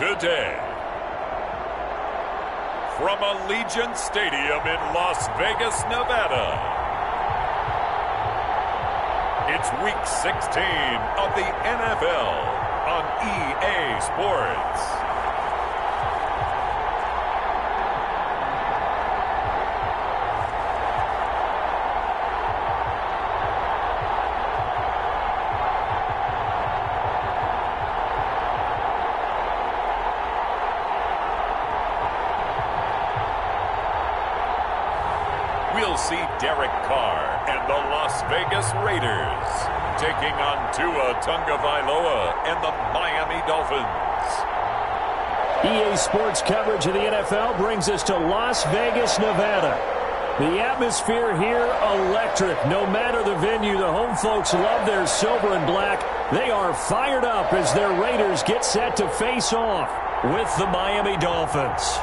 today. From Allegiant Stadium in Las Vegas, Nevada, it's Week 16 of the NFL on EA Sports. We'll see Derek Carr and the Las Vegas Raiders taking on Tua Tagovailoa and the Miami Dolphins. EA Sports coverage of the NFL brings us to Las Vegas, Nevada. The atmosphere here, electric. No matter the venue, the home folks love their silver and black. They are fired up as their Raiders get set to face off with the Miami Dolphins.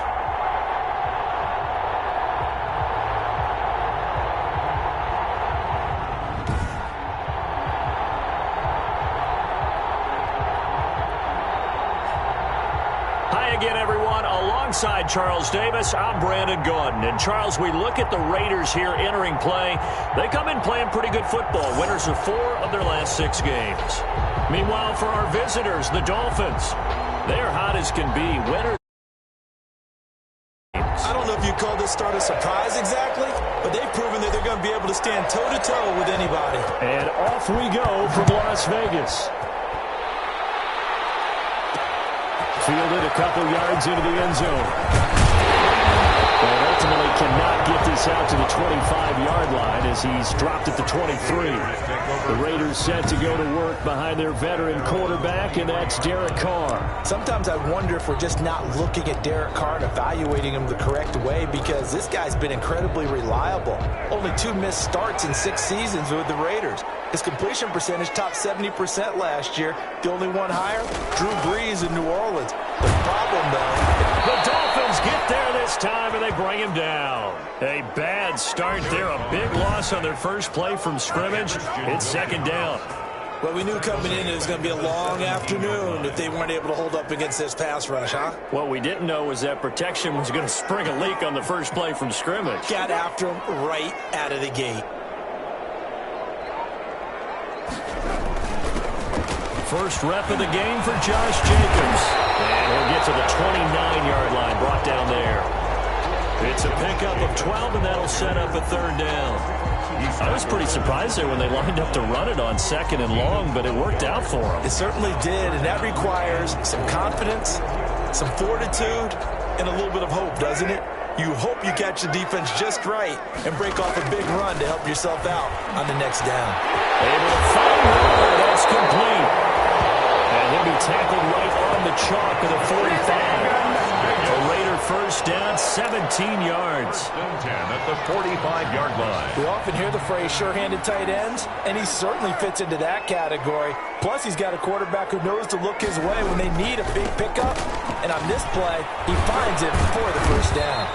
Again, everyone, alongside Charles Davis, I'm Brandon Gordon. And, Charles, we look at the Raiders here entering play. They come in playing pretty good football. Winners of 4 of their last 6 games. Meanwhile, for our visitors, the Dolphins, they're hot as can be. Winners. I don't know if you call this start a surprise exactly, but they've proven that they're going to be able to stand toe-to-toe with anybody. And off we go from Las Vegas. Fielded a couple yards into the end zone. And ultimately cannot get this out to the 25-yard line as he's dropped at the 23. The Raiders set to go to work behind their veteran quarterback, and that's Derek Carr. Sometimes I wonder if we're just not looking at Derek Carr and evaluating him the correct way, because this guy's been incredibly reliable. Only 2 missed starts in 6 seasons with the Raiders. His completion percentage topped 70% last year. The only one higher, Drew Brees in New Orleans. The problem, though, the Dolphins get there this time, and they bring him down. A bad start there, a big loss on their first play from scrimmage. It's second down. Well, we knew coming in it was going to be a long afternoon if they weren't able to hold up against this pass rush, huh? What we didn't know was that protection was going to spring a leak on the first play from scrimmage. Got after him right out of the gate. First rep of the game for Josh Jacobs. And he'll get to the 29-yard line, brought down there. It's a pickup of 12, and that'll set up a third down. I was pretty surprised there when they lined up to run it on second and long, but it worked out for them. It certainly did, and that requires some confidence, some fortitude, and a little bit of hope, doesn't it? You hope you catch the defense just right and break off a big run to help yourself out on the next down. Able to find Miller. That's complete. And he'll be tackled right on the chalk of the 45. A Raider first down, 17 yards. 10 at the 45-yard line. We often hear the phrase sure-handed tight ends, and he certainly fits into that category. Plus, he's got a quarterback who knows to look his way when they need a big pickup. And on this play, he finds it for the first down.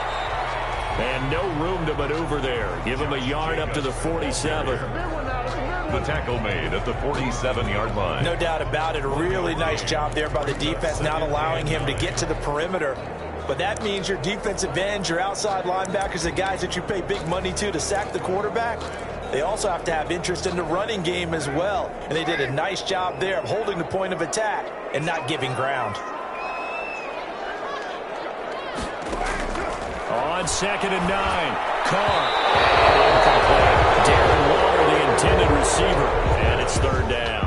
And no room to maneuver there. Give him a yard up to the 47. The tackle made at the 47-yard line. No doubt about it. A really nice job there by the defense, not allowing him to get to the perimeter. But that means your defensive ends, your outside linebackers, the guys that you pay big money to sack the quarterback, they also have to have interest in the running game as well. And they did a nice job there of holding the point of attack and not giving ground. On 2nd and 9, Carr. Darren Waller, the intended receiver, and it's third down.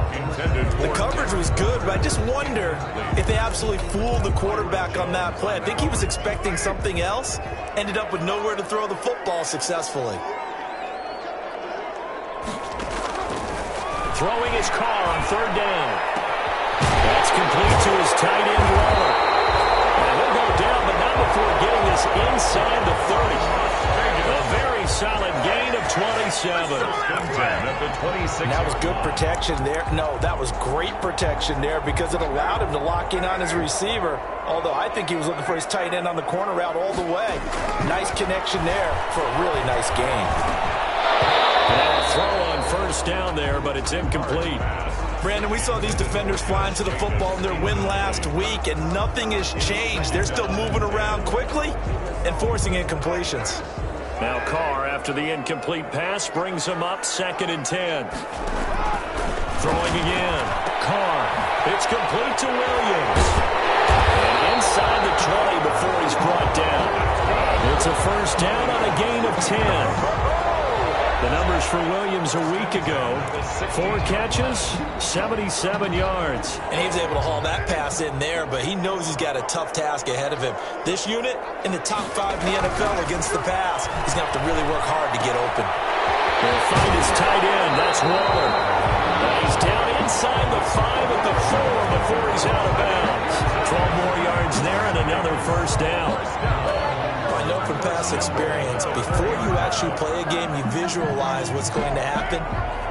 The coverage was good, but I just wonder if they absolutely fooled the quarterback on that play. I think he was expecting something else, ended up with nowhere to throw the football successfully. Throwing his Carr on third down. That's complete to his tight end, Waller. And he'll go down, but not before getting this inside the 30. A very solid gain of 27. And that was good protection there. No, that was great protection there because it allowed him to lock in on his receiver. Although I think he was looking for his tight end on the corner route all the way. Nice connection there for a really nice gain. And a throw on first down there, but it's incomplete. Brandon, we saw these defenders flying to the football in their win last week, and nothing has changed. They're still moving around quickly and forcing incompletions. Now Carr, after the incomplete pass, brings him up 2nd and 10. Throwing again. Carr. It's complete to Williams. And inside the 20 before he's brought down. It's a first down on a gain of 10. The numbers for Williams a week ago: 4 catches, 77 yards. And he was able to haul that pass in there, but he knows he's got a tough task ahead of him. This unit in the top 5 in the NFL against the pass. He's going to have to really work hard to get open. They'll find his tight end. That's Waller. He's down inside the 5 at the 4 before he's out of bounds. 12 more yards there and another first down. I know from past experience, before you actually play a game, you visualize what's going to happen.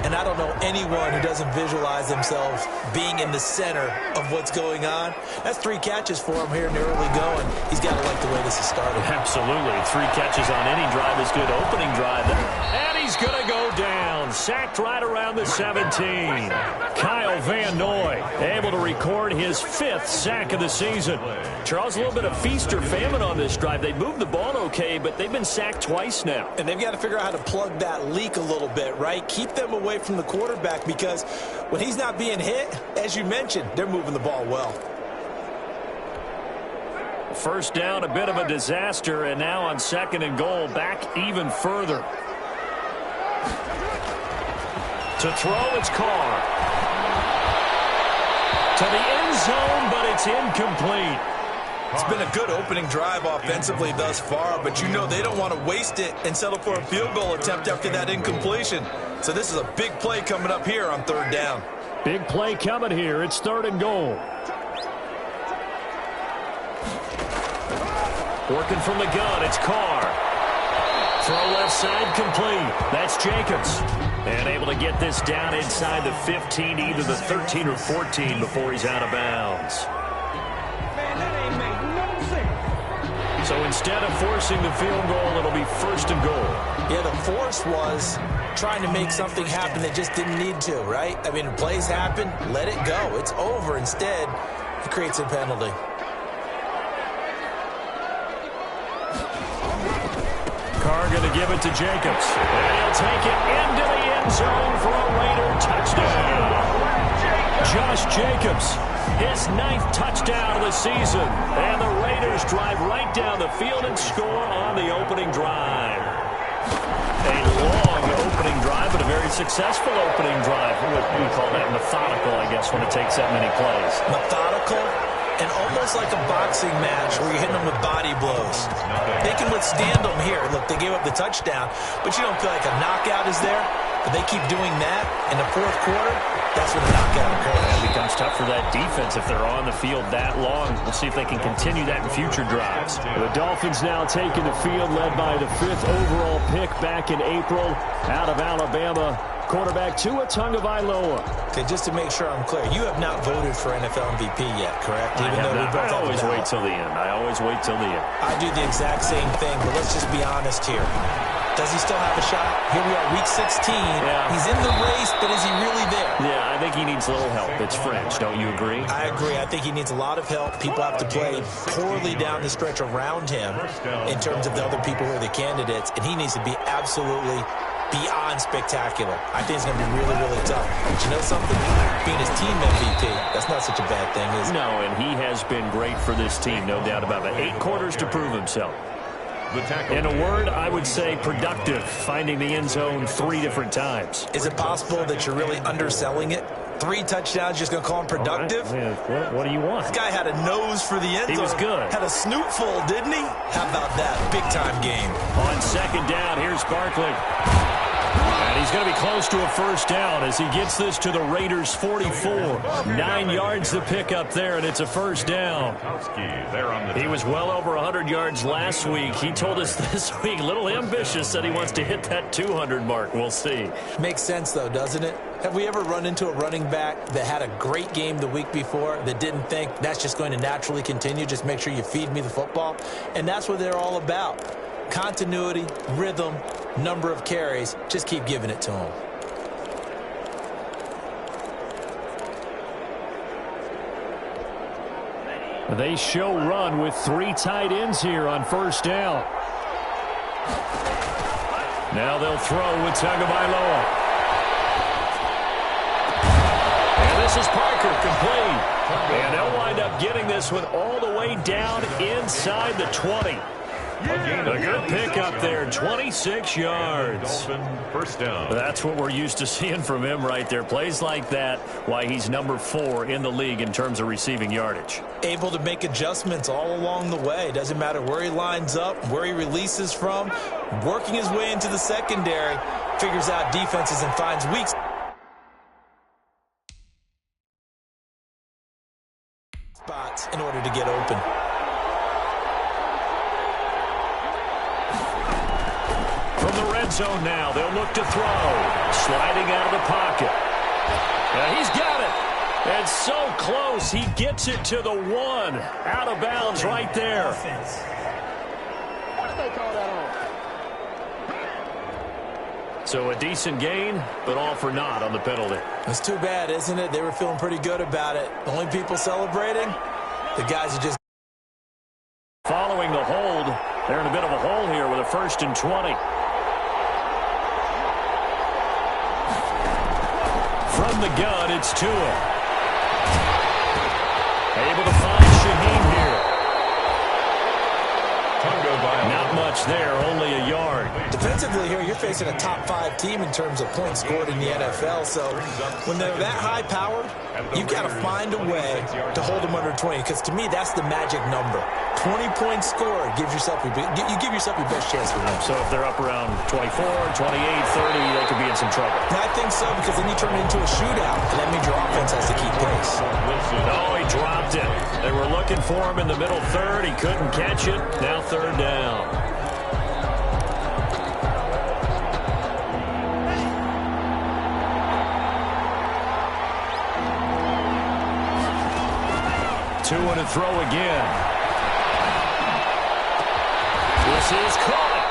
And I don't know anyone who doesn't visualize themselves being in the center of what's going on. That's 3 catches for him here in the early going. He's got to like the way this has started. Absolutely. 3 catches on any drive is good. Opening drive. And he's going to go down. Sacked right around the 17. Kyle Van Noy able to record his 5th sack of the season. Charles, a little bit of feast or famine on this drive. They moved the ball okay, but they've been sacked twice now. And they've got to figure out how to plug that leak a little bit, right? Keep them away from the quarterback, because when he's not being hit, as you mentioned, they're moving the ball well. First down, a bit of a disaster, and now on 2nd and goal, back even further. To throw, it's Carr. To the end zone, but it's incomplete. It's been a good opening drive offensively thus far, but you know they don't want to waste it and settle for a field goal attempt after that incompletion. So this is a big play coming up here on 3rd down. Big play coming here. It's 3rd and goal. Working from the gun, it's Carr. Throw left side complete. That's Jacobs. And able to get this down inside the 15, either the 13 or 14 before he's out of bounds. So instead of forcing the field goal, it'll be 1st and goal. Yeah, the force was trying to make something happen that just didn't need to, right? I mean, plays happen, let it go. It's over. Instead, he creates a penalty. Carr going to give it to Jacobs. And he'll take it into the end zone for a Raider touchdown. Josh Jacobs, his 9th touchdown of the season. And the Raiders drive right down the field and score on the opening drive. A long opening drive, but a very successful opening drive. We call that methodical, I guess, when it takes that many plays. Methodical and almost like a boxing match where you're hitting them with body blows. They can withstand them here. Look, they gave up the touchdown, but you don't feel like a knockout is there. But they keep doing that in the 4th quarter. That's when the knockout occurs. It becomes tough for that defense if they're on the field that long. We'll see if they can continue that in future drives. The Dolphins now taking the field, led by the 5th overall pick back in April out of Alabama. Quarterback Tua Tagovailoa. Okay, just to make sure I'm clear, you have not voted for NFL MVP yet, correct? I always wait till the end. I always wait till the end. I do the exact same thing, but let's just be honest here. Does he still have a shot? Here we are, week 16. Yeah. He's in the race, but is he really there? Yeah, I think he needs a little help. It's French. Don't you agree? I agree. I think he needs a lot of help. People have to play poorly down the stretch around him in terms of the other people who are the candidates, and he needs to be absolutely beyond spectacular. I think it's going to be really, really tough. But you know something? Being his team MVP, that's not such a bad thing, is it? No, and he has been great for this team, no doubt about it. 8 quarters to prove himself. In a word, I would say productive, finding the end zone 3 different times. Is it possible that you're really underselling it? 3 touchdowns, just going to call him productive? Right. What do you want? This guy had a nose for the end zone. He was good. Had a snoot full, didn't he? How about that? Big-time game. On 2nd down, here's Barkley. And he's going to be close to a first down as he gets this to the Raiders' 44. 9 yards to pick up there, and it's a first down. He was well over 100 yards last week. He told us this week, a little ambitious, that he wants to hit that 200 mark. We'll see. Makes sense, though, doesn't it? Have we ever run into a running back that had a great game the week before that didn't think that's just going to naturally continue? Just make sure you feed me the football. And that's what they're all about. Continuity, rhythm, number of carries. Just keep giving it to him. They show run with 3 tight ends here on first down. Now they'll throw with Tagovailoa. And this is Parker, complete. And they'll wind up getting this one all the way down inside the 20. A good pickup there, 26 yards. First down. That's what we're used to seeing from him right there. Plays like that, why he's number 4 in the league in terms of receiving yardage. Able to make adjustments all along the way. Doesn't matter where he lines up, where he releases from. Working his way into the secondary, figures out defenses and finds weak spots in order to get open. From the red zone now, they'll look to throw. Sliding out of the pocket. Yeah, he's got it. And so close, he gets it to the 1. Out of bounds right there. So a decent gain, but all for naught on the penalty. It's too bad, isn't it? They were feeling pretty good about it. The only people celebrating, the guys who just... Following the hold, they're in a bit of a hole here with a 1st and 20. From the gun, it's Tua. Able to find Shaheem here. Not much there, only a yard. Defensively here, you're facing a top 5 team in terms of points scored in the NFL. So when they're that high-powered, you've got to find a way to hold them under 20. Because to me, that's the magic number. 20 points scored gives yourself you give yourself your best chance to win. So if they're up around 24, 28, 30, they could be in some trouble. I think so, because then you turn it into a shootout, and that means your offense has to keep pace. Oh, he dropped it. They were looking for him in the middle third. He couldn't catch it. Now 3rd down. Tua to throw again. This is caught.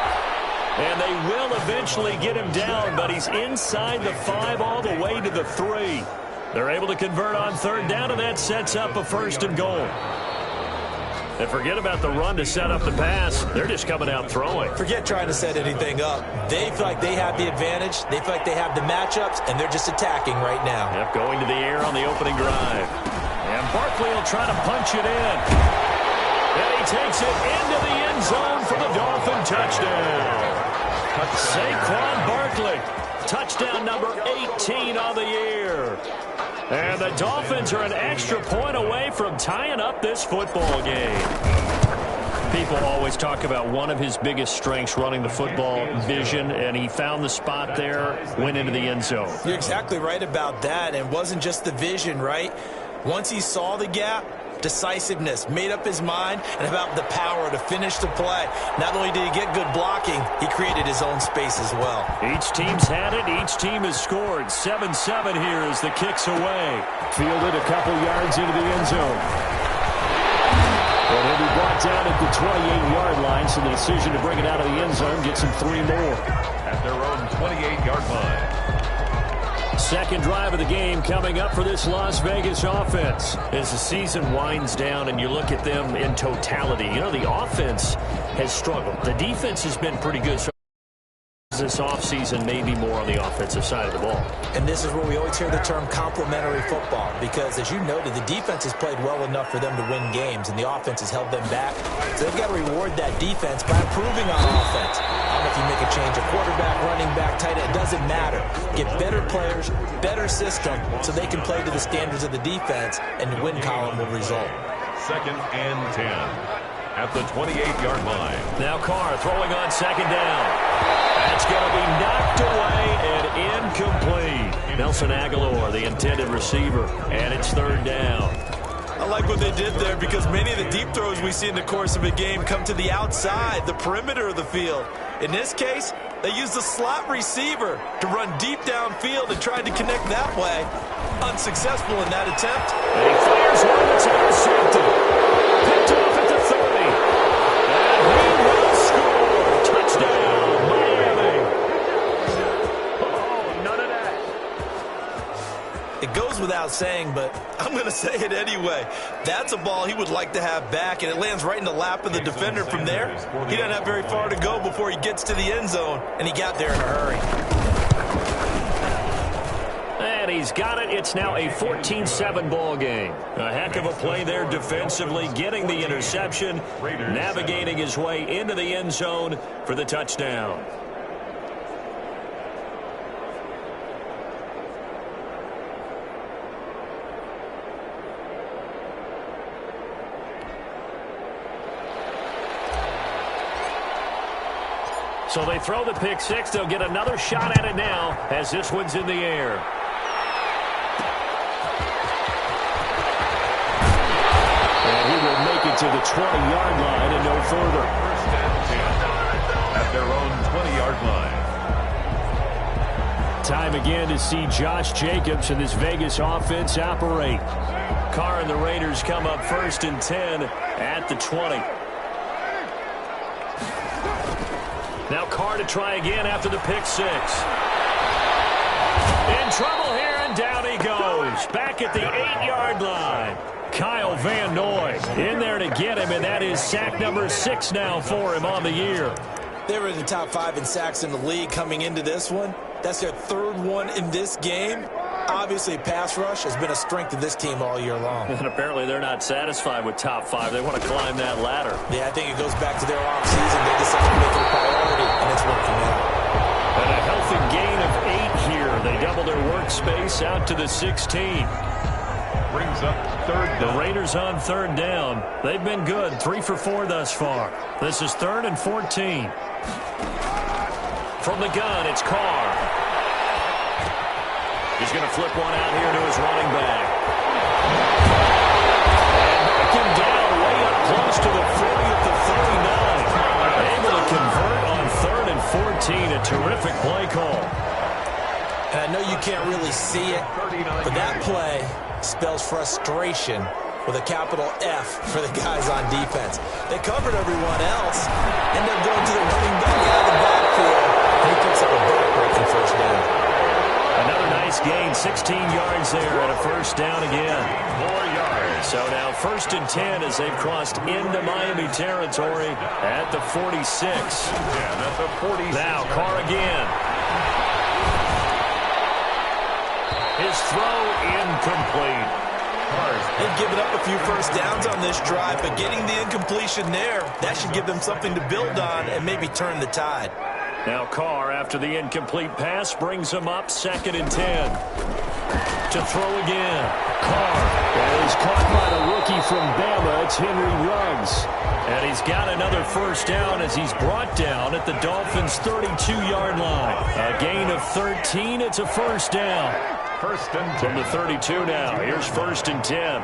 And they will eventually get him down, but he's inside the 5 all the way to the 3. They're able to convert on 3rd down, and that sets up a 1st and goal. And forget about the run to set up the pass. They're just coming out throwing. Forget trying to set anything up. They feel like they have the advantage. They feel like they have the matchups, and they're just attacking right now. Yep, going to the air on the opening drive. And Barkley will try to punch it in. And he takes it into the end zone for the Dolphin touchdown. Saquon Barkley, touchdown number 18 on the year. And the Dolphins are an extra point away from tying up this football game. People always talk about one of his biggest strengths running the football, vision, and he found the spot there, went into the end zone. You're exactly right about that, and it wasn't just the vision, right? Once he saw the gap, decisiveness, made up his mind, and about the power to finish the play. Not only did he get good blocking, he created his own space as well. Each team's had it. Each team has scored. 7-7 here as the kick's away. Fielded a couple yards into the end zone. And he'll be brought down at the 28-yard line, so the decision to bring it out of the end zone gets him 3 more. At their own 28-yard line. Second drive of the game coming up for this Las Vegas offense. As the season winds down and you look at them in totality, you know, the offense has struggled. The defense has been pretty good. So this offseason, maybe more on the offensive side of the ball. And this is where we always hear the term complementary football, because as you noted, the defense has played well enough for them to win games, and the offense has held them back. So they've got to reward that defense by improving on offense. I don't know if you make a change, a quarterback, running back, tight end, it doesn't matter. Get better players, better system, so they can play to the standards of the defense, and the win column will result. 2nd and 10 at the 28-yard line. Now Carr throwing on 2nd down. That's going to be knocked away and incomplete. Nelson Aguilar, the intended receiver, and it's 3rd down. I like what they did there, because many of the deep throws we see in the course of a game come to the outside, the perimeter of the field. In this case, they used the slot receiver to run deep downfield and tried to connect that way. Unsuccessful in that attempt. And he fires one that's intercepted. Picked off at the 30. And he will score. Touchdown, Miami. Oh, none of that. It goes without saying, but I'm going to say it anyway. That's a ball he would like to have back, and it lands right in the lap of the defender from there. He doesn't have very far to go before he gets to the end zone, and he got there in a hurry. And he's got it. It's now a 14-7 ball game. A heck of a play there defensively, getting the interception, navigating his way into the end zone for the touchdown. So they throw the pick six. They'll get another shot at it now as this one's in the air. And he will make it to the 20-yard line and no further. First and 10 at their own 20-yard line. Time again to see Josh Jacobs and this Vegas offense operate. Carr and the Raiders come up first and 10 at the 20. Now Carr to try again after the pick six. In trouble here, and down he goes. Back at the 8-yard line. Kyle Van Noy in there to get him, and that is sack number 6 now for him on the year. They were in the top 5 in sacks in the league coming into this one. That's their 3rd one in this game. Obviously, pass rush has been a strength of this team all year long. And apparently they're not satisfied with top 5. They want to climb that ladder. Yeah, I think it goes back to their offseason. They decided to make it a priority, and it's working out. And a healthy gain of 8 here. They double their workspace out to the 16. Brings up 3rd down. The Raiders on 3rd down. They've been good, 3 for 4 thus far. This is 3rd and 14. From the gun, it's Carr. He's going to flip one out here to his running back. And knock him down way up close to the 40 at the 39. Able to convert on 3rd and 14. A terrific play call. And I know you can't really see it, but that play spells frustration with a capital F for the guys on defense. They covered everyone else, end up going to the running back out of the backfield. He picks up a back-breaking first down. Another nice gain, 16 yards there and a first down again. 4 yards. So now 1st and 10 as they've crossed into Miami territory at the 46. And at the 46. Now Carr again. His throw incomplete. They've given up a few first downs on this drive, but getting the incompletion there, that should give them something to build on and maybe turn the tide. Now Carr, after the incomplete pass, brings him up 2nd and 10. To throw again. Carr is caught by the rookie from Bama. It's Henry Ruggs. And he's got another first down as he's brought down at the Dolphins' 32-yard line. A gain of 13. It's a first down. 1st and 10. From the 32 now. Here's 1st and 10.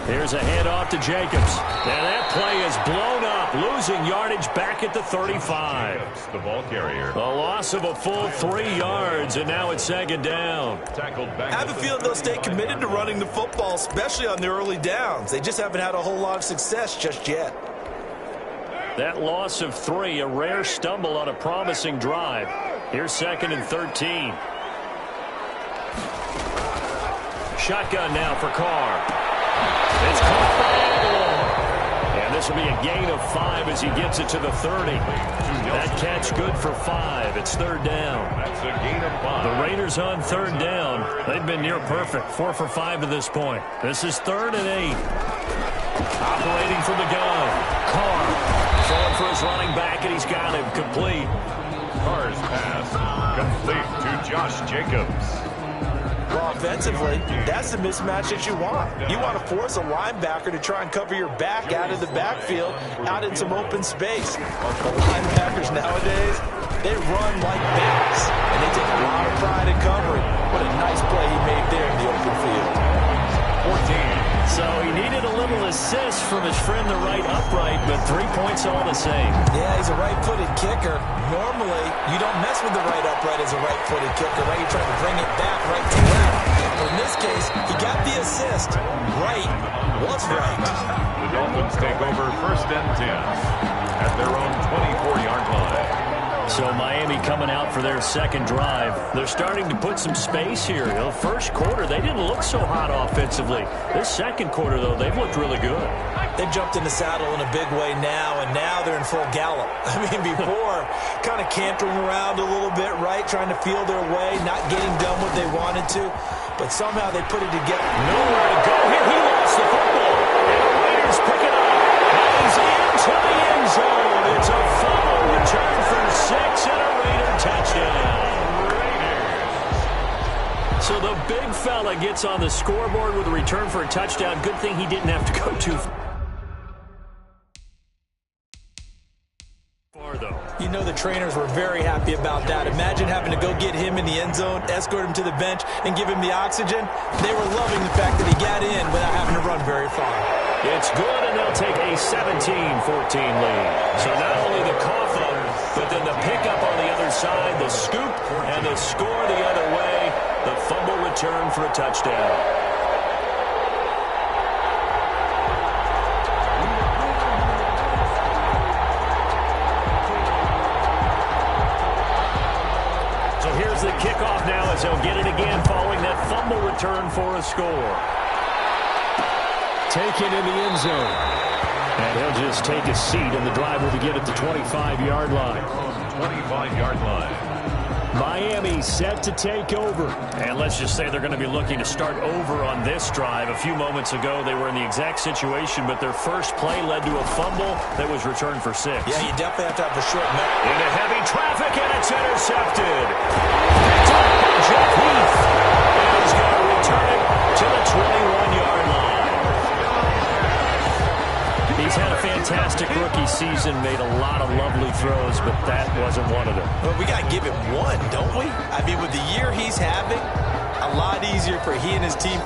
Here's a handoff to Jacobs. And that play is blown up, losing yardage back at the 35. The ball carrier. A loss of a full 3 yards, and now it's 2nd down. Tackled back. I have a feeling they'll stay committed to running the football, especially on the early downs. They just haven't had a whole lot of success just yet. That loss of 3, a rare stumble on a promising drive. Here's 2nd and 13. Shotgun now for Carr. It's caught by Aguilar. And this will be a gain of 5 as he gets it to the 30. That catch good for 5. It's 3rd down. That's a gain of 5. The Raiders on 3rd down. They've been near perfect. 4 for 5 to this point. This is 3rd and 8. Operating from the gun. Carr throwing for his running back, and he's got him complete. Carr's pass complete to Josh Jacobs. Well, offensively, that's the mismatch that you want. You want to force a linebacker to try and cover your back out of the backfield, out in some open space. Linebackers nowadays, they run like backs, and they take a lot of pride in covering. What a nice play he made there in the open field. 14. So he needed a little assist from his friend the right upright, but 3 points all the same. Yeah, he's a right-footed kicker. Normally, you don't mess with the right upright as a right-footed kicker. Right? You're trying to bring it back right to left. But in this case, he got the assist. Right was right. The Dolphins take over 1st and 10 at their own 24-yard line. So Miami coming out for their second drive. They're starting to put some space here. The first quarter, they didn't look so hot offensively. This second quarter, though, they've looked really good. They've jumped in the saddle in a big way now, and now they're in full gallop. I mean, before, kind of cantering around a little bit, right, trying to feel their way, not getting done what they wanted to, but somehow they put it together. Nowhere to go here. He lost the football, and the Raiders pick it up. And he's into the end zone. It's a fumble return for 6 and a Raider touchdown. So the big fella gets on the scoreboard with a return for a touchdown. Good thing he didn't have to go too far, though. You know the trainers were very happy about that. Imagine having to go get him in the end zone, escort him to the bench, and give him the oxygen. They were loving the fact that he got in without having to run very far. It's good, and they'll take a 17-14 lead. So not only the cough up, but then the pickup on the other side, the scoop, and the score the other way. The fumble return for a touchdown. So here's the kickoff now as they'll get it again following that fumble return for a score. Taken in the end zone. And he'll just take a seat, and the drive will begin at the 25-yard line. 25-yard line. Miami set to take over. And let's just say they're going to be looking to start over on this drive. A few moments ago, they were in the exact situation, but their first play led to a fumble that was returned for 6. Yeah, you definitely have to have a short memory. Into heavy traffic, and it's intercepted. Picked up by Jeff Heath. And he's going to return it to the 21-yard line. He's had a fantastic rookie season, made a lot of lovely throws, but that wasn't one of them. Well, we got to give him one, don't we? I mean, with the year he's having, a lot easier for he and his team.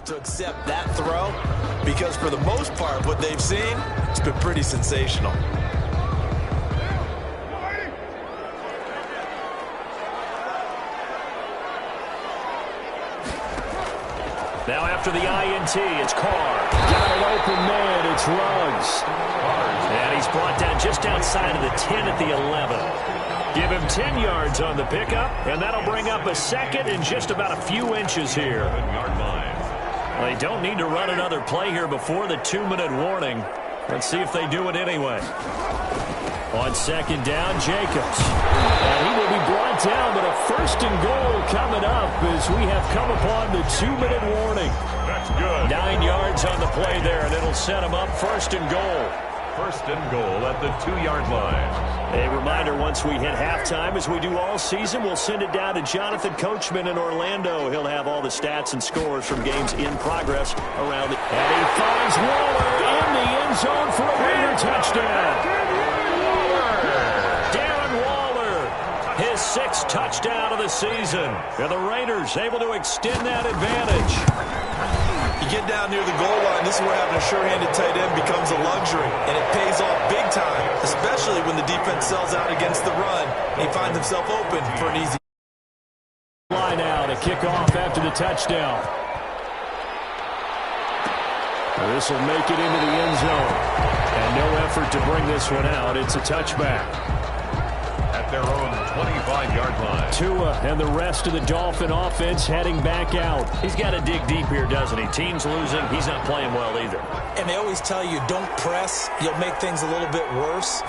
To accept that throw, because for the most part what they've seen, it's been pretty sensational. Now after the INT, it's Carr. Got an open man, it's Ruggs. And he's brought down just outside of the 10 at the 11. Give him 10 yards on the pickup, and that'll bring up a second in just about a few inches here. 7-yard line. They don't need to run another play here before the 2-minute warning. Let's see if they do it anyway. On second down, Jacobs. And he will be brought down, but a first and goal coming up as we have come upon the 2-minute warning. That's good. 9 yards on the play there, and it'll set him up first and goal. First and goal at the 2-yard line. A reminder, once we hit halftime, as we do all season, we'll send it down to Jonathan Coachman in Orlando. He'll have all the stats and scores from games in progress around the... And he finds Waller in the end zone for a Raider touchdown. Darren Waller, his 6th touchdown of the season. And the Raiders able to extend that advantage. You get down near the goal line, this is where having a sure-handed tight end becomes a luxury, and it pays off big time, especially when the defense sells out against the run. He finds himself open for an easy line out, a kickoff after the touchdown. This will make it into the end zone, and no effort to bring this one out. It's a touchback. At their own 25-yard line. Tua and the rest of the Dolphin offense heading back out. He's got to dig deep here, doesn't he? Team's losing. He's not playing well either. And they always tell you, don't press. You'll make things a little bit worse.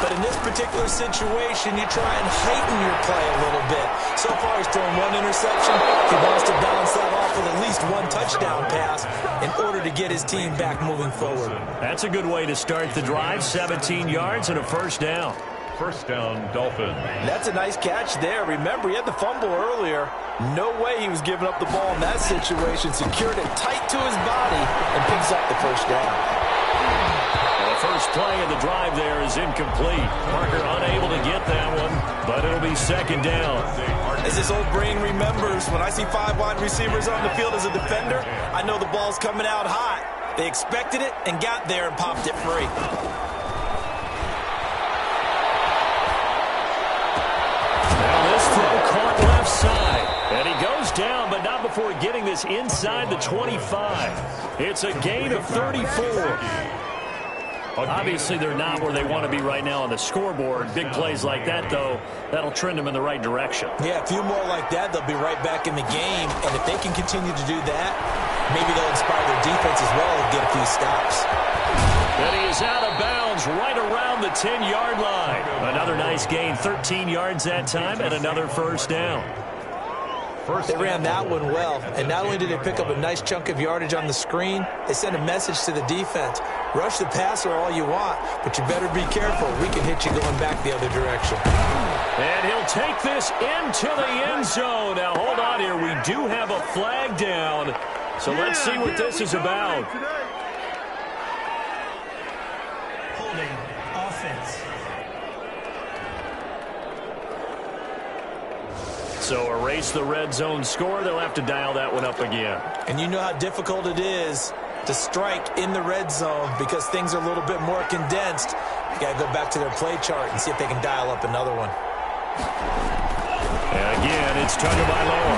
But in this particular situation, you try and heighten your play a little bit. So far, he's thrown 1 interception. He wants to balance that off with at least 1 touchdown pass in order to get his team back moving forward. That's a good way to start the drive. 17 yards and a first down. First down, Dolphins. That's a nice catch there. Remember, he had the fumble earlier. No way he was giving up the ball in that situation. Secured it tight to his body and picks up the first down. The first play of the drive there is incomplete. Parker unable to get that one, but it'll be second down. As this old brain remembers, when I see 5 wide receivers on the field as a defender, I know the ball's coming out hot. They expected it and got there and popped it free. Now this throw caught left side. And he goes down, but not before getting this inside the 25. It's a gain of 34. Obviously, they're not where they want to be right now on the scoreboard. Big plays like that, though, that'll trend them in the right direction. Yeah, a few more like that, they'll be right back in the game. And if they can continue to do that, maybe they'll inspire their defense as well and get a few stops. And he is out of bounds right around the 10-yard line. Another nice gain, 13 yards that time, and another first down. They ran that one well, and not only did they pick up a nice chunk of yardage on the screen, they sent a message to the defense. Rush the passer all you want, but you better be careful. We can hit you going back the other direction. And he'll take this into the end zone. Now, hold on here. We do have a flag down, so let's see what this is about. Holding offense. So erase the red zone score. They'll have to dial that one up again. And you know how difficult it is to strike in the red zone because things are a little bit more condensed. You got to go back to their play chart and see if they can dial up another one. And again, it's Tagovailoa.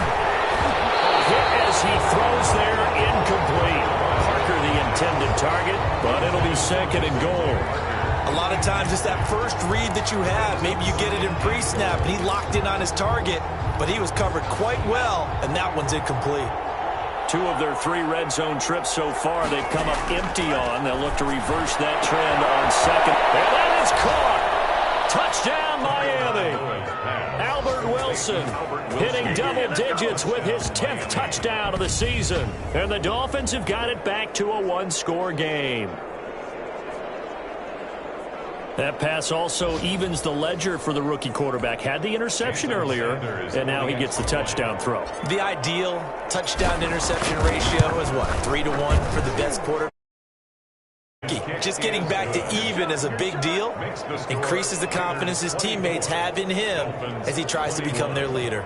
Hit as he throws there, incomplete. Parker the intended target, but it'll be second and goal. A lot of times it's that first read that you have. Maybe you get it in pre-snap, and he locked in on his target, but he was covered quite well, and that one's incomplete. 2 of their 3 red zone trips so far they've come up empty on. They'll look to reverse that trend on second. And that is caught. Touchdown, Miami. Albert Wilson hitting double digits with his 10th touchdown of the season. And the Dolphins have got it back to a 1-score game. That pass also evens the ledger for the rookie quarterback. Had the interception earlier, and now he gets the touchdown throw. The ideal touchdown-interception ratio is what, 3-to-1 for the best quarterback? Just getting back to even is a big deal. Increases the confidence his teammates have in him as he tries to become their leader.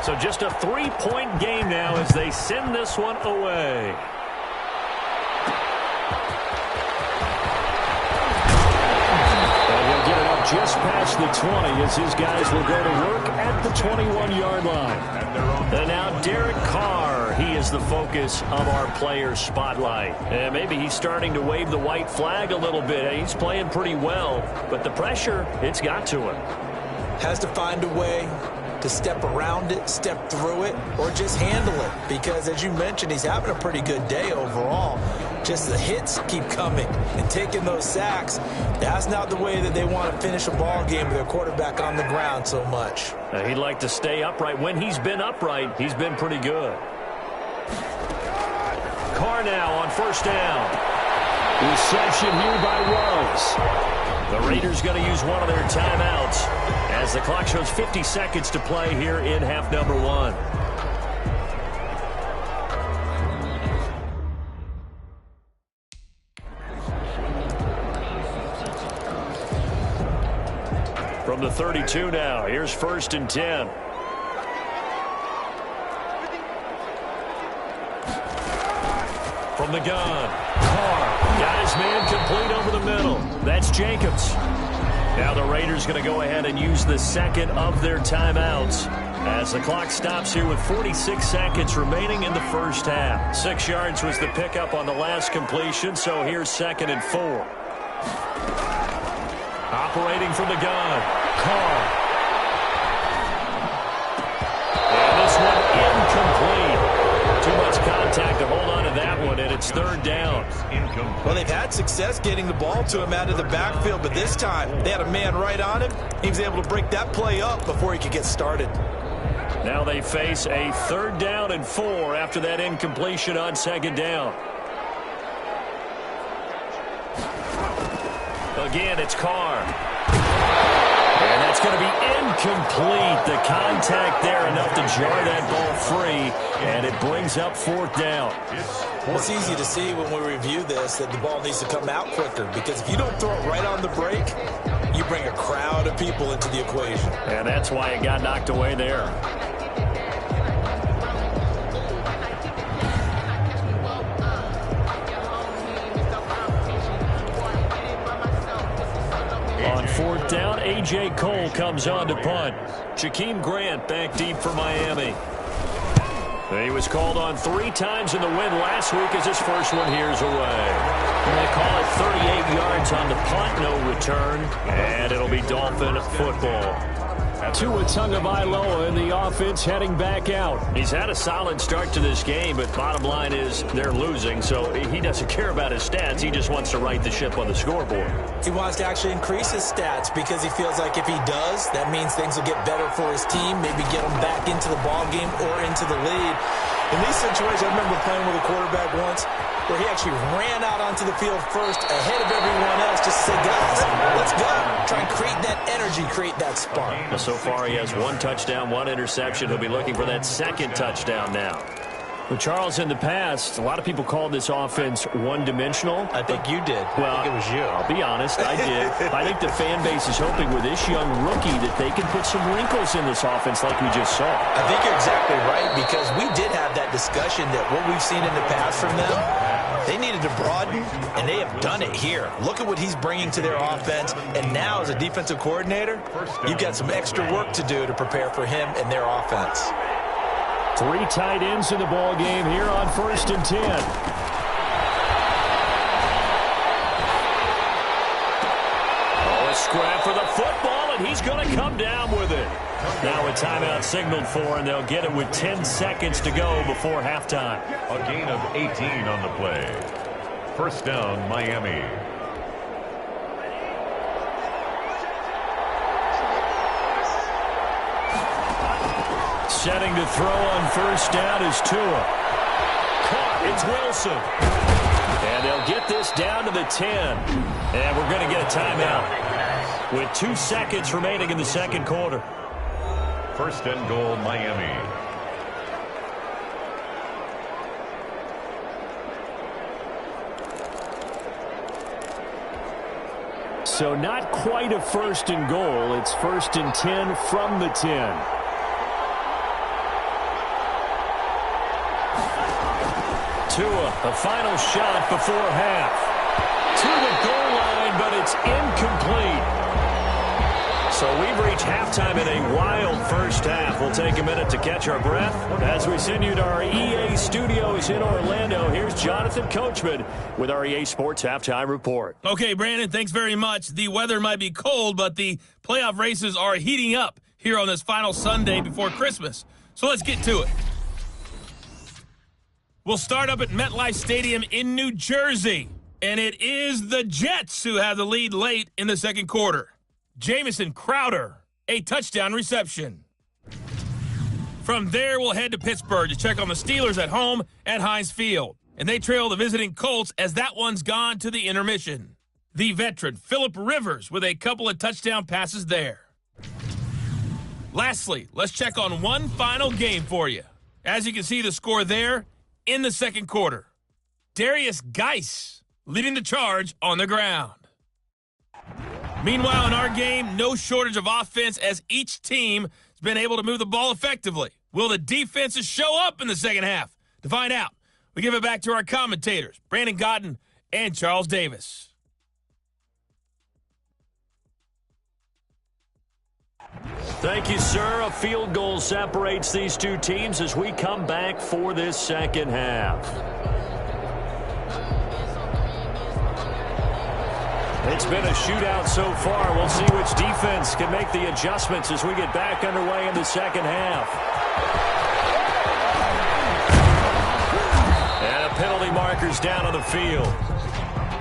So just a 3-point game now as they send this one away. And he'll get it up just past the 20 as his guys will go to work at the 21-yard line. And now Derek Carr, he is the focus of our player spotlight. And maybe he's starting to wave the white flag a little bit. He's playing pretty well, but the pressure, it's got to him. Has to find a way to step around it, step through it, or just handle it. Because, as you mentioned, he's having a pretty good day overall. Just the hits keep coming and taking those sacks. That's not the way that they want to finish a ball game with their quarterback on the ground so much. Now, he'd like to stay upright. When he's been upright, he's been pretty good. Carr now on first down. Reception here by Rose. The Raiders going to use one of their timeouts as the clock shows 50 seconds to play here in half number 1. From the 32 now, here's first and 10. From the gun, Carr got his man complete over the middle. That's Jacobs. Now the Raiders going to go ahead and use the second of their timeouts as the clock stops here with 46 seconds remaining in the first half. 6 yards was the pickup on the last completion, so here's second and 4. Operating from the gun, Carr. And this one incomplete. Too much contact to hold on to that one, and It's third down. Well, they've had success getting the ball to him out of the backfield, but this time they had a man right on him. He was able to break that play up before he could get started. Now they face a 3rd down and 4 after that incompletion on 2nd down. Again, it's Carr. And that's going to be incomplete. The contact there enough to jar that ball free, and it brings up 4th down. It's easy to see when we review this that the ball needs to come out quicker, because if you don't throw it right on the break, you bring a crowd of people into the equation. And that's why it got knocked away there. On 4th down, A.J. Cole comes on to punt. Jakeem Grant back deep for Miami. He was called on 3 times in the win last week as his first one here's away. And they call it 38 yards on the punt, no return, and it'll be Dolphin football. Tua Tagovailoa in the offense heading back out. He's had a solid start to this game, but bottom line is they're losing, so he doesn't care about his stats. He just wants to right the ship on the scoreboard. He wants to actually increase his stats because he feels like if he does, that means things will get better for his team, maybe get him back into the ball game or into the lead. In these situations, I remember playing with a quarterback once where he actually ran out onto the field first ahead of everyone else just to say, guys, let's go. Try and create that energy, create that spark. Well, so far he has 1 touchdown, 1 interception. He'll be looking for that 2nd touchdown now. But Charles, in the past, a lot of people called this offense one-dimensional. I think you did. Well, I think it was you. I'll be honest, I did. I think the fan base is hoping with this young rookie that they can put some wrinkles in this offense like we just saw. I think you're exactly right, because we did have that discussion that what we've seen in the past from them, they needed to broaden, and they have done it here. Look at what he's bringing to their offense, and now as a defensive coordinator, you've got some extra work to do to prepare for him and their offense. 3 tight ends in the ball game here on 1st and 10. Oh, a scrap for the football, and he's going to come down with it. Now a timeout signaled for, and they'll get it with 10 seconds to go before halftime. A gain of 18 on the play. 1st down, Miami. Setting to throw on 1st down is Tua. Caught, it's Wilson. And they'll get this down to the 10. And we're going to get a timeout with 2 seconds remaining in the 2nd quarter. 1st and goal, Miami. So not quite a 1st and goal. It's 1st and 10 from the 10. Tua, the final shot before half. To the goal line, but it's incomplete. So we've reached halftime in a wild 1st half. We'll take a minute to catch our breath. As we send you to our EA studios in Orlando, here's Jonathan Coachman with our EA Sports Halftime Report. Okay, Brandon, thanks very much. The weather might be cold, but the playoff races are heating up here on this final Sunday before Christmas. So let's get to it. We'll start up at MetLife Stadium in New Jersey, and it is the Jets who have the lead late in the 2nd quarter. Jamison Crowder, a touchdown reception. From there, we'll head to Pittsburgh to check on the Steelers at home at Heinz Field, and they trail the visiting Colts as that one's gone to the intermission. The veteran Phillip Rivers with a couple of touchdown passes there. Lastly, let's check on one final game for you. As you can see the score there, in the 2nd quarter, Darius Geis leading the charge on the ground. Meanwhile, in our game, no shortage of offense as each team has been able to move the ball effectively. Will the defenses show up in the 2nd half? To find out, we give it back to our commentators, Brandon Godden and Charles Davis. Thank you, sir. A field goal separates these 2 teams as we come back for this 2nd half. It's been a shootout so far. We'll see which defense can make the adjustments as we get back underway in the 2nd half. And a penalty mark markers down on the field.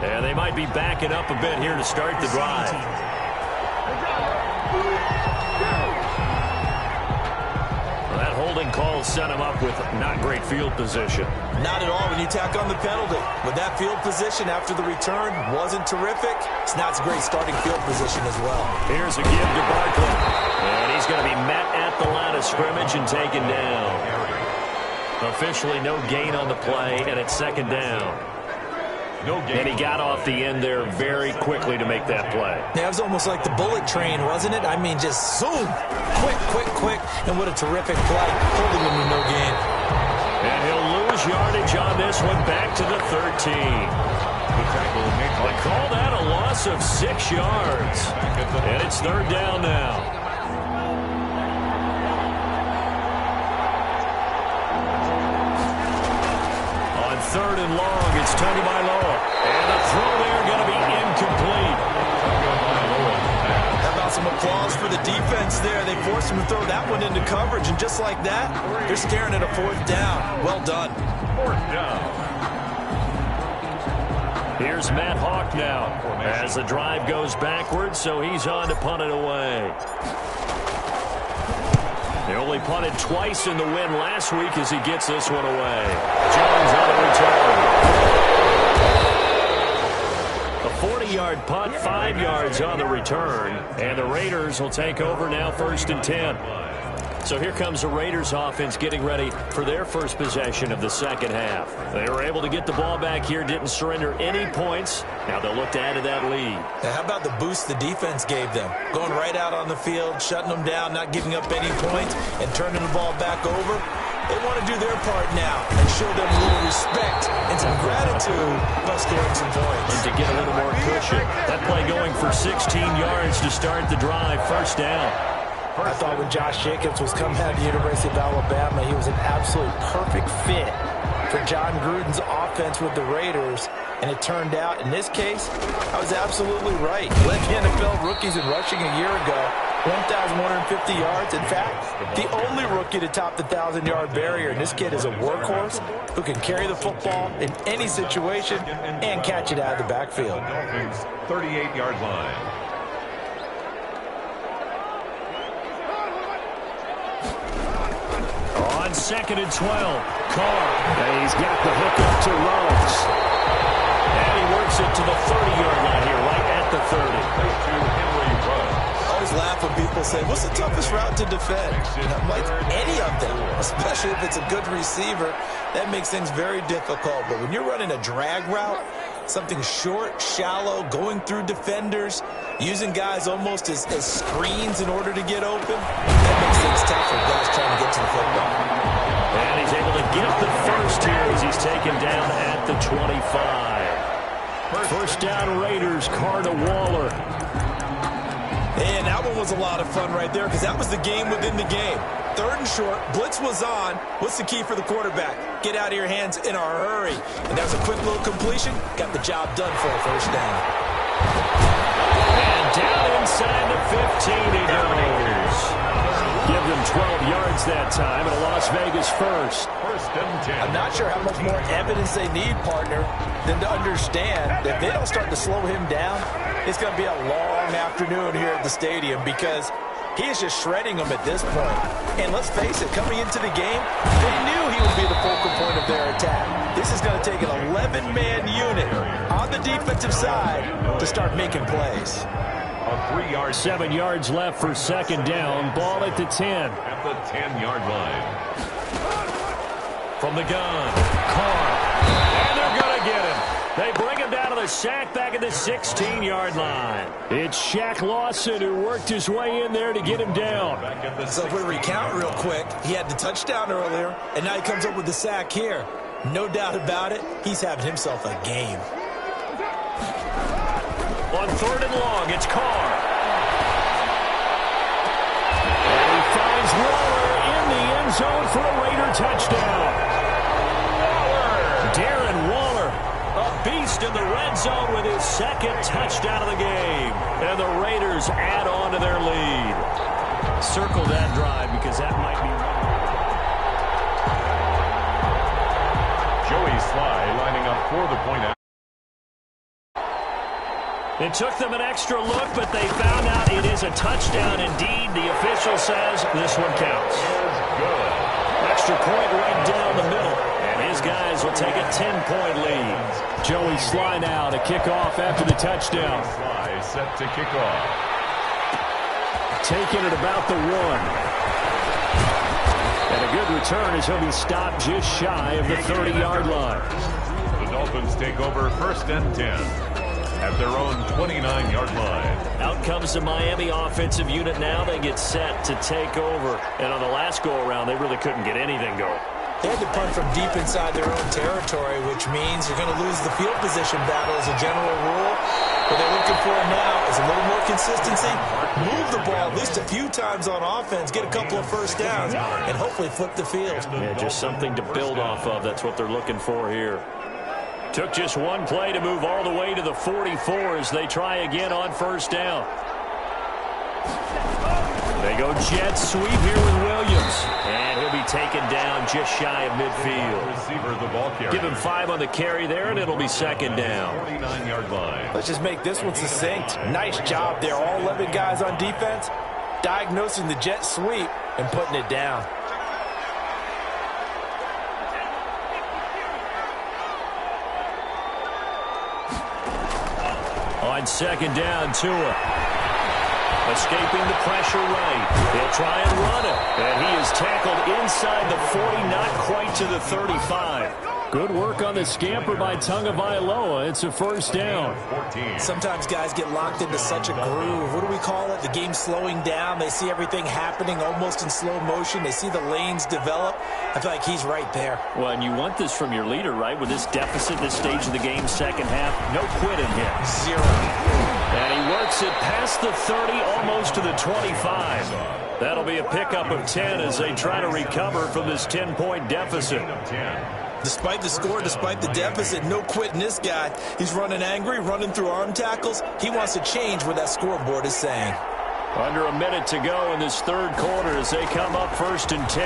And they might be backing up a bit here to start the drive. Well, that holding call set him up with not great field position. Not at all when you tack on the penalty. With that field position after the return wasn't terrific, it's not a great starting field position as well. Here's a give to Barkley. And he's going to be met at the line of scrimmage and taken down. Officially no gain on the play, and it's second down. And he got off the end there very quickly to make that play. Yeah, it was almost like the bullet train, wasn't it? I mean, just zoom. Quick. And what a terrific play. Holding him with no gain. And he'll lose yardage on this one back to the 13. They call that a loss of 6 yards. And it's third down now. Third and long, it's Tony Bailoa. And the throw there going to be incomplete. How about some applause for the defense there? They forced him to throw that one into coverage, and just like that, they're staring at a fourth down. Well done. Fourth down. Here's Matt Hawk now as the drive goes backwards, so he's on to punt it away. They only punted twice in the win last week as he gets this one away. Jones on the return. A 40-yard punt, 5 yards on the return. And the Raiders will take over now, 1st and 10. So here comes the Raiders offense getting ready for their first possession of the second half. They were able to get the ball back here, didn't surrender any points. Now they'll look to add to that lead. Now how about the boost the defense gave them? Going right out on the field, shutting them down, not giving up any points, and turning the ball back over. They want to do their part now and show them a little respect and some gratitude by scoring some points. And to get a little more cushion. That play going for 16 yards to start the drive, first down. I thought when Josh Jacobs was coming out of the University of Alabama, he was an absolute perfect fit for John Gruden's offense with the Raiders. And it turned out, in this case, I was absolutely right. Led the NFL rookies in rushing a year ago, 1,150 yards. In fact, the only rookie to top the 1,000-yard barrier. And this kid is a workhorse who can carry the football in any situation and catch it out of the backfield. 38-yard line. On 2nd and 12, Carr. And he's got the hook up to Rhodes. And he works it to the 30-yard line here, right at the 30. I always laugh when people say, what's the toughest route to defend? And I'm like, any of them, especially if it's a good receiver. That makes things very difficult. But when you're running a drag route, something short, shallow, going through defenders, using guys almost as screens in order to get open, that makes things tough for guys trying to get to the football. And he's able to get the first here as he's taken down at the 25. First down Raiders, Carr to Waller. And that one was a lot of fun right there because that was the game within the game. Third and short, blitz was on. What's the key for the quarterback? Get out of your hands in a hurry. And that was a quick little completion. Got the job done for a first down. And down inside the 15 he goes. Give them 12 yards that time and a Las Vegas first. First and 10. I'm not sure how much more evidence they need, partner, than to understand that if they don't start to slow him down, it's going to be a long afternoon here at the stadium because he is just shredding them at this point. And let's face it, coming into the game, they knew he would be the focal point of their attack. This is going to take an 11-man unit on the defensive side to start making plays. 7 yards left for second down. Ball at the 10. At the 10-yard line. From the gun, Carr. And they're going to get him. They bring him down to the sack back at the 16-yard line. It's Shaq Lawson who worked his way in there to get him down. So if we recount real quick, he had the touchdown earlier, and now he comes up with the sack here. No doubt about it, he's having himself a game. On third and long, it's Carr. And he finds Waller in the end zone for a Raider touchdown. Darren Waller, a beast in the red zone with his second touchdown of the game. And the Raiders add on to their lead. Circle that drive because that might be Joey Sly lining up for the point out. It took them an extra look, but they found out it is a touchdown indeed. The official says this one counts. Good. Extra point right down the middle. And his guys will take a 10-point lead. Joey Sly now to kick off after the touchdown. Sly set to kick off. Taking it about the 1. And a good return as he'll be stopped just shy of the 30-yard line. The Dolphins take over 1st and 10 at their own 29-yard line. Out comes the Miami offensive unit now. They get set to take over. And on the last go-around, they really couldn't get anything going. They had to punt from deep inside their own territory, which means you're going to lose the field position battle as a general rule. What they're looking for now is a little more consistency. Move the ball at least a few times on offense, get a couple of first downs, and hopefully flip the field. Yeah, just something to build off of. That's what they're looking for here. Took just one play to move all the way to the 44 as they try again on 1st down. They go jet sweep here with Williams. And he'll be taken down just shy of midfield. Receiver the ball carrier. Give him 5 on the carry there, and it'll be 2nd down. 49-yard line. Let's just make this one succinct. Nice job there. All 11 guys on defense diagnosing the jet sweep and putting it down. On 2nd down, Tua. Escaping the pressure right. He'll try and run it. And he is tackled inside the 40, not quite to the 35. Good work on the scamper by Tagovailoa. It's a 1st down. Sometimes guys get locked into such a groove. What do we call it? The game slowing down. They see everything happening almost in slow motion. They see the lanes develop. I feel like he's right there. Well, and you want this from your leader, right? With this deficit, this stage of the game, 2nd half, no quitting here. 0. And he works it past the 30, almost to the 25. That'll be a pickup of 10 as they try to recover from this 10-point deficit. Despite the score, despite the deficit, no quitting this guy. He's running angry, running through arm tackles. He wants to change what that scoreboard is saying. Under a minute to go in this 3rd quarter as they come up 1st and 10.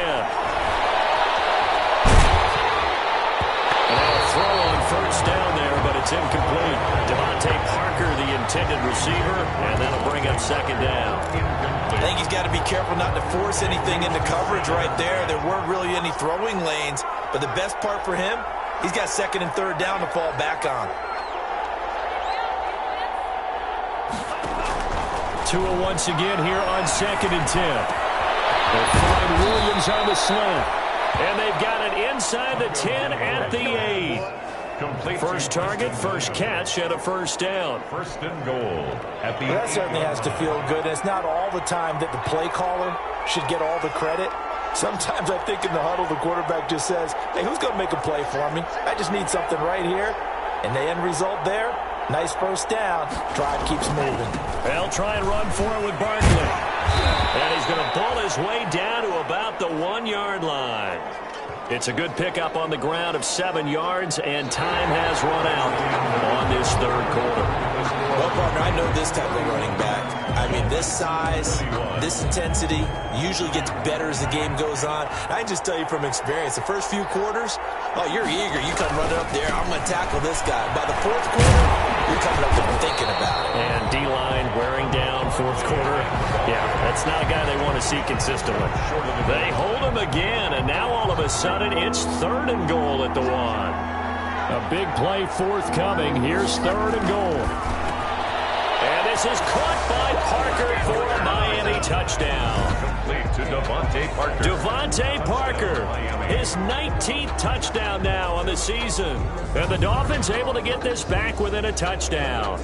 And they'll throw on 1st down there, but it's incomplete. Devontae Parker, the intended receiver, and that'll bring up 2nd down. I think he's got to be careful not to force anything into coverage right there. There weren't really any throwing lanes, but the best part for him, he's got 2nd and 3rd down to fall back on. Tua once again here on 2nd and 10. They'll find Williams on the slant. And they've got it inside the 10 at the 8. Complete. First target, first catch, and a 1st down. 1st and goal. At the That certainly has to feel good. It's not all the time that the play caller should get all the credit. Sometimes I think in the huddle, the quarterback just says, hey, who's going to make a play for me? I just need something right here. And the end result there, nice 1st down. Drive keeps moving. They'll try and run for it with Barkley. And he's going to pull his way down to about the 1-yard line. It's a good pickup on the ground of 7 yards, and time has run out on this 3rd quarter. Well, partner, I know this type of running back. I mean, this size, this intensity usually gets better as the game goes on. I can just tell you from experience, the first few quarters, oh, you're eager. You come running up there, I'm going to tackle this guy. By the 4th quarter, you're coming up there thinking about it. And D-line wearing down 4th quarter. Yeah, that's not a guy they want to see consistently. They hold him again, and now all of a sudden it's 3rd and goal at the 1. A big play forthcoming. Here's 3rd and goal. And this is caught by Parker for a Miami touchdown. complete to Devontae Parker. Devontae Parker, his 19th touchdown now on the season. And the Dolphins able to get this back within a touchdown.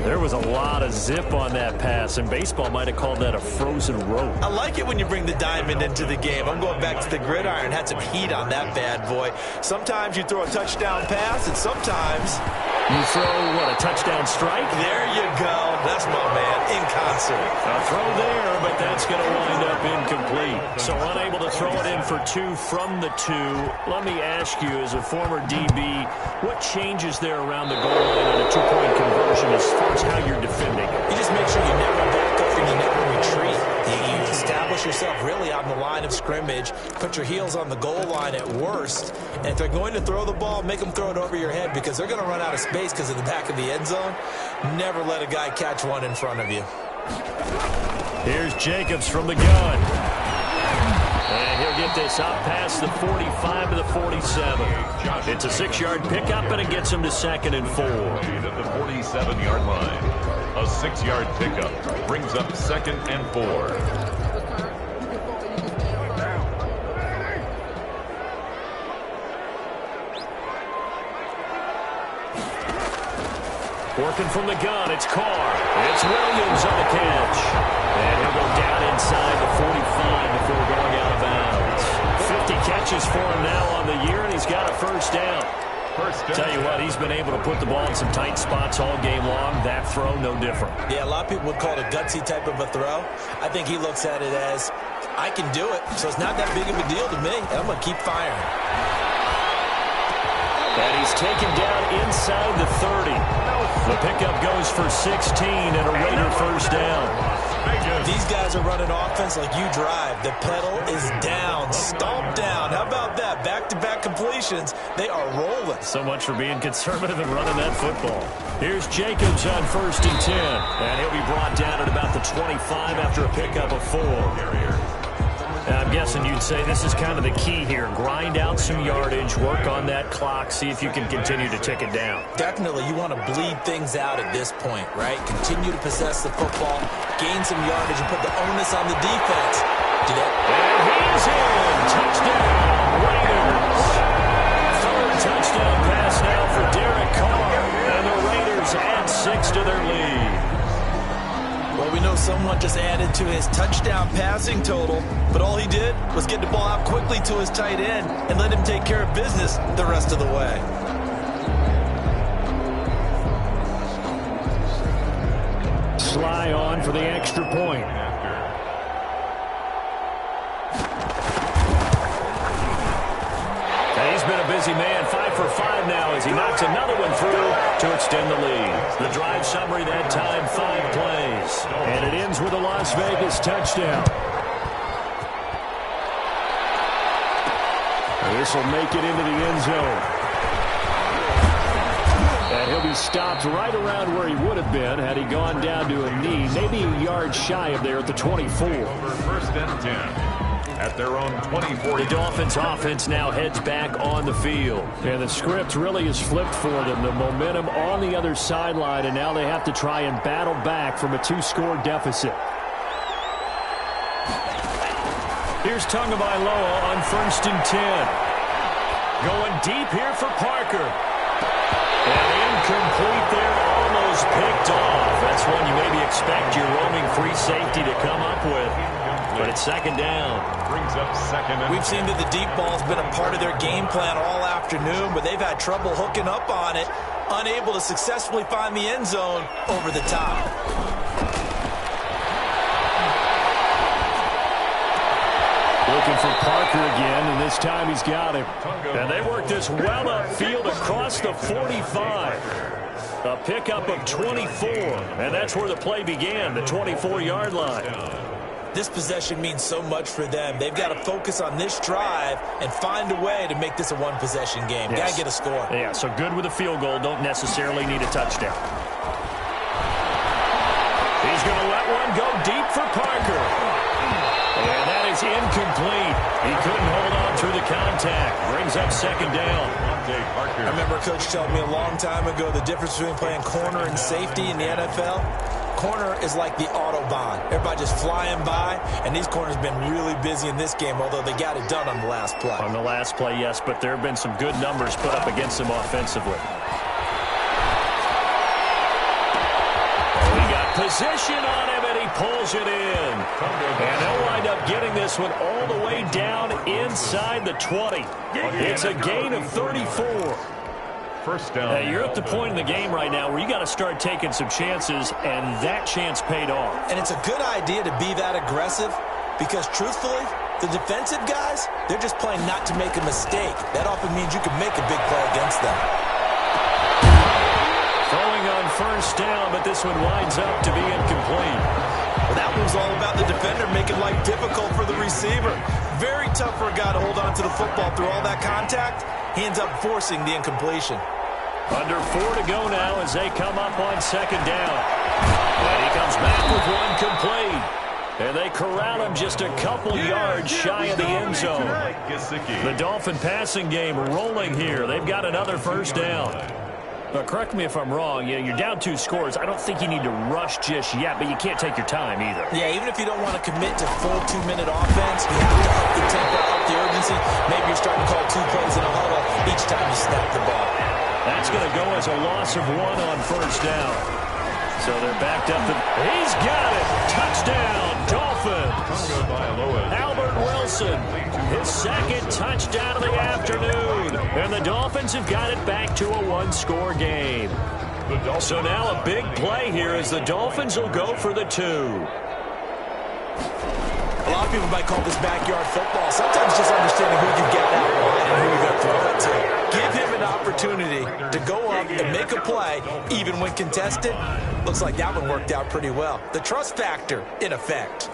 There was a lot of zip on that pass, and baseball might have called that a frozen rope. I like it when you bring the diamond into the game. I'm going back to the gridiron. Had some heat on that bad boy. Sometimes you throw a touchdown pass, and sometimes you throw, what, a touchdown strike? There you go. That's my man, in concert. A throw there, but that's going to wind up incomplete. So unable to throw it in for 2 from the 2. Let me ask you, as a former DB, what changes there around the goal line on a 2-point conversion as far as how you're defending? You just make sure you never back up and you never retreat. You establish yourself really on the line of scrimmage, put your heels on the goal line at worst, and if they're going to throw the ball, make them throw it over your head because they're going to run out of space because of the back of the end zone. Never let a guy catch one in front of you. Here's Jacobs from the gun. And he'll get this up past the 45 to the 47. It's a 6-yard pickup, and it gets him to 2nd and 4. At the 47-yard line. A 6-yard pickup brings up 2nd and 4. Working from the gun, it's Carr. It's Williams on the catch. And he'll go down inside the 45 before going out of bounds. 50 catches for him now on the year, and he's got a first down. Tell you what, he's been able to put the ball in some tight spots all game long. That throw, no different. Yeah, a lot of people would call it a gutsy type of a throw. I think he looks at it as, I can do it, so it's not that big of a deal to me. I'm going to keep firing. And he's taken down inside the 30. The pickup goes for 16 and a Raider first down. These guys are running offense like you drive. The pedal is down, stomped down. How about that? Back-to-back completions. They are rolling. So much for being conservative and running that football. Here's Jacobs on 1st and 10. And he'll be brought down at about the 25 after a pickup of 4. I'm guessing you'd say this is kind of the key here. Grind out some yardage, work on that clock, see if you can continue to tick it down. Definitely, you want to bleed things out at this point, right? Continue to possess the football, gain some yardage, and put the onus on the defense. Do that. And he's in. Touchdown, Raiders. 3rd touchdown pass now for Derek Carr. And the Raiders add 6 to their lead. Well, we know someone just added to his touchdown passing total, but all he did was get the ball out quickly to his tight end and let him take care of business the rest of the way. Sly on for the extra point. And he's been a busy man, 5 for 5 now as he knocks another one through to extend the lead. The drive summary that time, 5 plays. And it ends with a Las Vegas touchdown. This will make it into the end zone. And he'll be stopped right around where he would have been had he gone down to a knee, maybe a yard shy of there at the 24. Over 1st and 10. At their own 24. The Dolphins offense now heads back on the field. And the script really is flipped for them. The momentum on the other sideline, and now they have to try and battle back from a 2-score deficit. Here's Tagovailoa on 1st and 10. Going deep here for Parker. And incomplete there, almost picked off. That's one you maybe expect your roaming free safety to come up with. But it's 2nd down. Brings up 2nd and We've seen that the deep ball's been a part of their game plan all afternoon, but they've had trouble hooking up on it, unable to successfully find the end zone over the top. Looking for Parker again, and this time he's got him. And they work this well upfield across the 45. A pickup of 24, and that's where the play began, the 24-yard line. This possession means so much for them. They've got to focus on this drive and find a way to make this a one-possession game. Yes. Got to get a score. Yeah, so good with a field goal. Don't necessarily need a touchdown. He's going to let one go deep for Parker. And that is incomplete. He couldn't hold on through the contact. Brings up 2nd down. I remember a coach telling me a long time ago the difference between playing corner and safety in the NFL. Corner is like the Autobahn. Everybody just flying by, and these corners have been really busy in this game, although they got it done on the last play. On the last play, yes, but there have been some good numbers put up against them offensively. We got position on him, and he pulls it in. And they'll wind up getting this one all the way down inside the 20. It's a gain of 34. First down. You're at the point in the game right now where you got to start taking some chances, and that chance paid off. And it's a good idea to be that aggressive because, truthfully, the defensive guys, they're just playing not to make a mistake. That often means you can make a big play against them. Throwing on 1st down, but this one winds up to be incomplete. Well, that was all about the defender making life difficult for the receiver. Very tough for a guy to hold on to the football through all that contact. He ends up forcing the incompletion. Under 4 to go now as they come up on second down. And he comes back with one complete. And they corral him just a couple yards shy of the end zone. The Dolphin passing game rolling here. They've got another first down. But correct me if I'm wrong, you're down 2 scores. I don't think you need to rush just yet, but you can't take your time either. Yeah, even if you don't want to commit to full 2-minute offense, you have to up the tempo, up the urgency. Maybe you're starting to call 2 plays in a huddle each time you snap the ball. That's going to go as a loss of 1 on first down. So they're backed up. He's got it. Touchdown, Dolphins. Albert Wilson, his second touchdown of the afternoon. And the Dolphins have got it back to a 1-score game. So now a big play here as the Dolphins will go for the 2. A lot of people might call this backyard football. Sometimes just understanding who you've got out wide and who you're going to throw it to. Give him an opportunity to go up and make a play, even when contested. Looks like that one worked out pretty well. The trust factor in effect.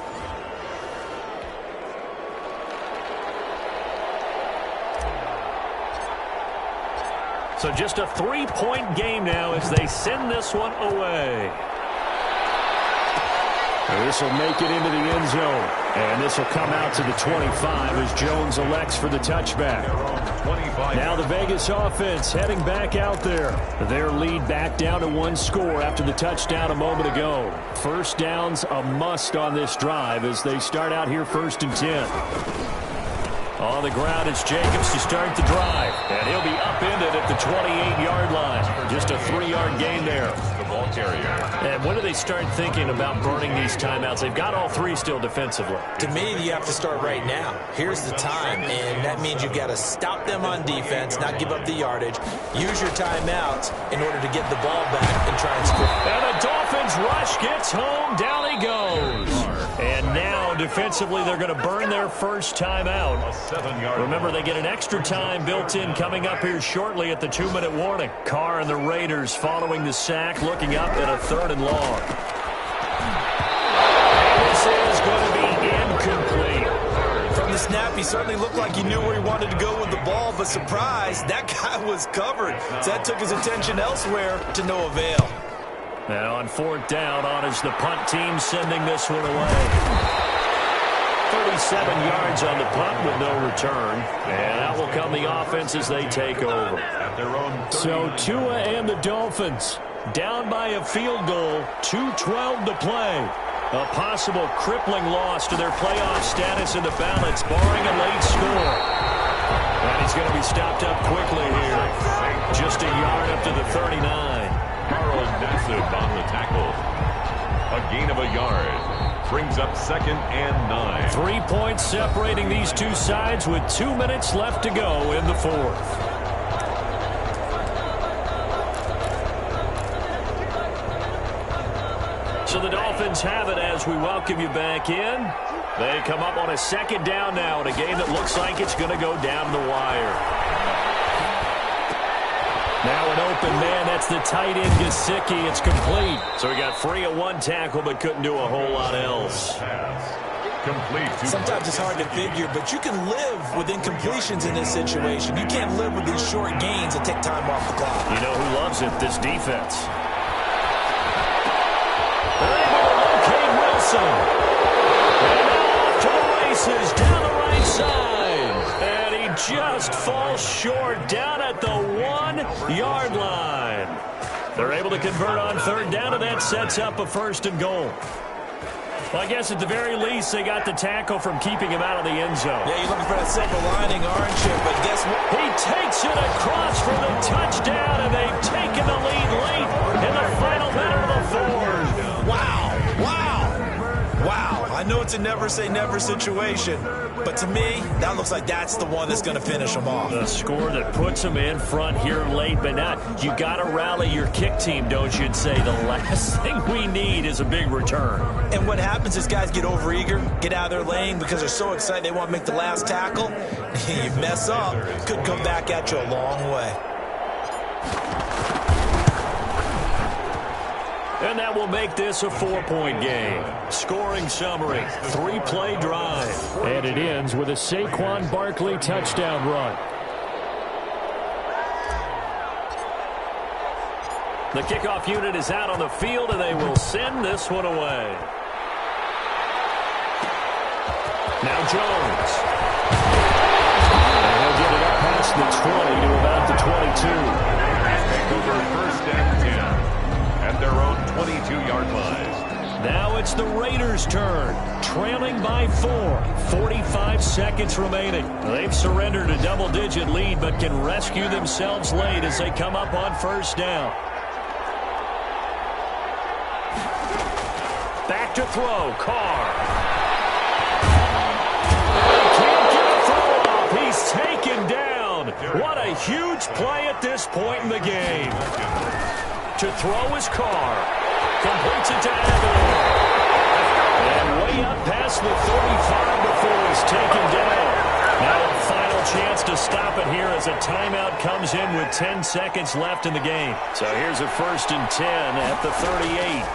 So just a 3-point game now as they send this one away. This will make it into the end zone. And this will come out to the 25 as Jones elects for the touchback. Now the Vegas offense heading back out there. Their lead back down to 1 score after the touchdown a moment ago. First down's a must on this drive as they start out here 1st and 10. On the ground, it's Jacobs to start the drive. And he'll be upended at the 28-yard line. Just a 3-yard gain there. The ball carrier. And when do they start thinking about burning these timeouts? They've got all 3 still defensively. To me, you have to start right now. Here's the time, and that means you've got to stop them on defense, not give up the yardage. Use your timeouts in order to get the ball back and try and score. And the Dolphins rush gets home. Down he goes. And now, defensively, they're going to burn their first timeout. Remember, they get an extra time built in coming up here shortly at the 2-minute warning. Carr and the Raiders following the sack, looking up at a 3rd and long. This is going to be incomplete. From the snap, he certainly looked like he knew where he wanted to go with the ball, but surprise, that guy was covered. So that took his attention elsewhere to no avail. And on 4th down, on is the punt team sending this one away. 37 yards on the punt with no return. And out will come the offense as they take over. So Tua and the Dolphins down by a field goal, 2:12 to play. A possible crippling loss to their playoff status in the balance, barring a late score. And he's going to be stopped up quickly here. Just a yard up to the 39. Carl Nassib on the tackle. A gain of a yard. Brings up 2nd and 9. 3 points separating these two sides with 2 minutes left to go in the 4th. So the Dolphins have it as we welcome you back in. They come up on a 2nd down now in a game that looks like it's going to go down the wire. Now an open man, that's the tight end Gesicki. It's complete. So he got free of 1 tackle but couldn't do a whole lot else. Complete. Sometimes it's hard to figure, but you can live with incompletions in this situation. You can't live with these short gains that take time off the clock. You know who loves it? This defense. They're able to locate Wilson. And now off to the races down the right side. And he just falls short down at the 1-yard line. They're able to convert on 3rd down, and that sets up a 1st and goal. Well, I guess at the very least, they got the tackle from keeping him out of the end zone. Yeah, you're looking for that silver lining, aren't you? But guess what? He takes it across for the touchdown, and they've taken the lead late in the final minute of the 4th. Wow. I know it's a never-say-never situation, but to me, that looks like that's the one that's going to finish them off. The score that puts them in front here late, but not. You got to rally your kick team, don't you? And say the last thing we need is a big return. And what happens is guys get overeager, get out of their lane because they're so excited they want to make the last tackle. You mess up, could come back at you a long way. And that will make this a 4-point game. Scoring summary, 3-play drive. And it ends with a Saquon Barkley touchdown run. The kickoff unit is out on the field, and they will send this one away. Now Jones. And he'll get it up past the 20 to about the 22. Vancouver first and 10 at their own 22-yard line. Now it's the Raiders' turn, trailing by 4. 45 seconds remaining. They've surrendered a double-digit lead, but can rescue themselves late as they come up on first down. Back to throw, Carr. He can't get a throw off. He's taken down. What a huge play at this point in the game. To throw is Carr. Completes it to Aguilar. And way up past the 35 before he's taken down. Now a final chance to stop it here as a timeout comes in with 10 seconds left in the game. So here's a 1st and 10 at the 38.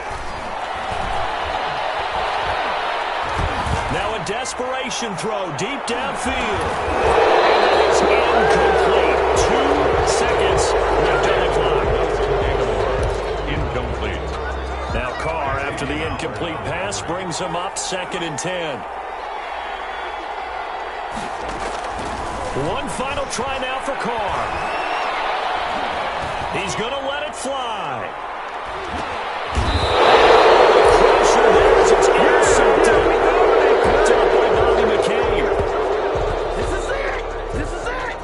Now a desperation throw deep downfield. And it is incomplete. 2 seconds left on the clock. Incomplete. Now Carr, after the incomplete pass, brings him up 2nd and 10. One final try now for Carr. He's going to let it fly. Pressure there as it's intercepted. Picked up by Bobby McCabe. This is it! This is it!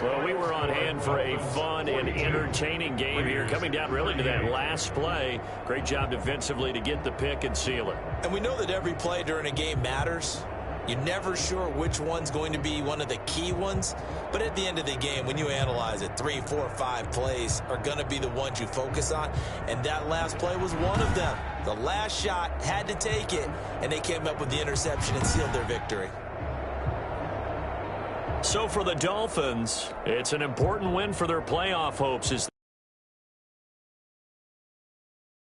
Well, we were on hand for a fun and entertaining game here, coming down really to that last play. Great job defensively to get the pick and seal it. And we know that every play during a game matters. You're never sure which one's going to be one of the key ones. But at the end of the game, when you analyze it, 3, 4, 5 plays are going to be the ones you focus on. And that last play was one of them. The last shot had to take it, and they came up with the interception and sealed their victory. So for the Dolphins, it's an important win for their playoff hopes as